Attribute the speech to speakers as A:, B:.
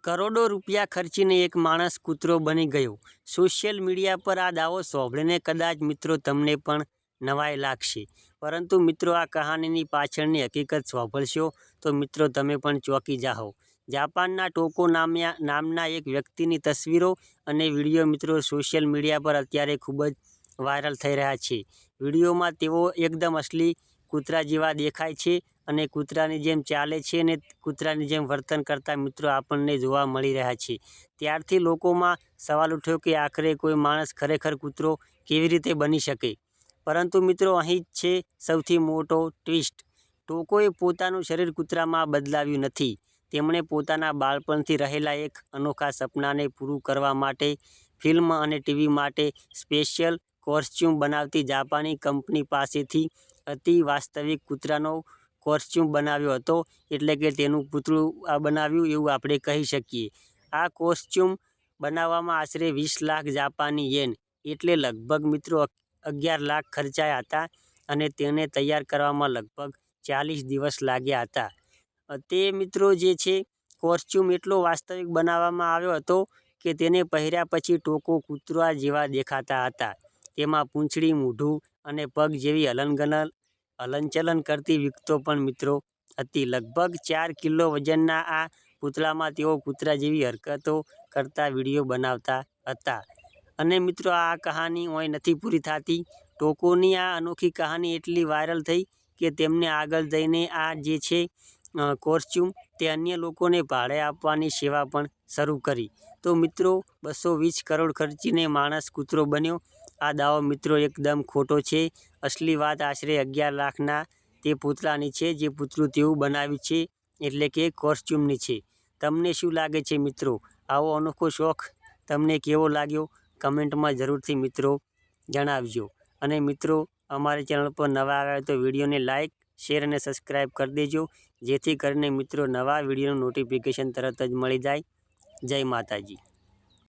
A: કરોડો રૂપિયા ખર્ચીને એક માણસ કૂતરો બની ગયો। સોશિયલ મીડિયા પર આ દાવો સાંભળીને કદાચ મિત્રો તમને પણ નવાઈ લાગશે, પરંતુ મિત્રો આ કહાનીની પાછળની હકીકત સાંભળશો તો મિત્રો તમે પણ ચોંકી જાઓ। જાપાનના ટોકો નામના એક વ્યક્તિની તસવીરો અને વિડીયો મિત્રો સોશિયલ મીડિયા પર અત્યારે ખૂબ જ વાયરલ થઈ રહ્યા છે। વિડીયોમાં તેઓ એકદમ અસલી કૂતરા જેવા દેખાય છે અને કૂતરાની જેમ ચાલે છે અને કૂતરાની જેમ વર્તન કરતા મિત્રો આપણને જોવા મળી રહ્યા છે। ત્યારથી લોકોમાં સવાલ ઉઠ્યો કે આખરે કોઈ માણસ ખરેખર કૂતરો કેવી રીતે બની શકે? પરંતુ મિત્રો અહીં જ છે સૌથી મોટો ટ્વિસ્ટ। ટોકોએ પોતાનું શરીર કૂતરામાં બદલાવ્યું નથી। તેમણે પોતાના બાળપણથી રહેલા એક અનોખા સપનાને પૂરું કરવા માટે ફિલ્મ અને ટીવી માટે સ્પેશિયલ કોસ્ચ્યુમ બનાવતી જાપાની કંપની પાસેથી અતિ વાસ્તવિક કૂતરાનો કોસ્ચ્યુમ બનાવ્યો હતો, એટલે કે તેનું પૂતળું બનાવ્યું એવું આપણે કહી શકીએ। આ કોસ્ચ્યુમ બનાવવામાં આશરે 20 લાખ જાપાની યેન એટલે લગભગ મિત્રો 11 લાખ ખર્ચાયા હતા અને તેને તૈયાર કરવામાં લગભગ 40 દિવસ લાગ્યા હતા। તે મિત્રો જે છે કોસ્ચ્યુમ એટલો વાસ્તવિક બનાવવામાં આવ્યો હતો કે તેને પહેર્યા પછી ટોકો કૂતરા જેવા દેખાતા હતા। તેમાં પૂંછડી, મૂઢું અને પગ જેવી હલનચલન કરતી વિગતો પણ મિત્રો હતી। લગભગ 4 કિલો વજનના આ પૂતળામાં તેઓ કૂતરા જેવી હરકતો કરતા વિડીયો બનાવતા હતા। અને મિત્રો આ કહાની ઓય નથી પૂરી થતી। ટોકોની આ અનોખી કહાની એટલી વાયરલ થઈ કે તેમને આગળ જઈને આ જે છે કોસ્ચ્યુમ તે અન્ય લોકોને ભાડે આપવાની સેવા પણ શરૂ કરી। તો મિત્રો 220 કરોડ ખર્ચીને માણસ કૂતરો બન્યો, આ દાવો મિત્રો એકદમ ખોટો છે। અસલી વાત આશરે 11 લાખના તે પૂતળાની છે, જે પૂતળું તેવું બનાવ્યું છે એટલે કે કોસ્ચ્યુમની છે। તમને શું લાગે છે મિત્રો? આવો અનોખો શોખ તમને કેવો લાગ્યો? કમેન્ટમાં જરૂરથી મિત્રો જણાવજો। અને મિત્રો અમારી ચેનલ પર નવા આવ્યા તો વિડીયોને લાઇક, શેર અને સબસ્ક્રાઈબ કરી દેજો, જેથી કરીને મિત્રો નવા વિડીયોનું નોટિફિકેશન તરત જ મળી જાય। જય માતાજી।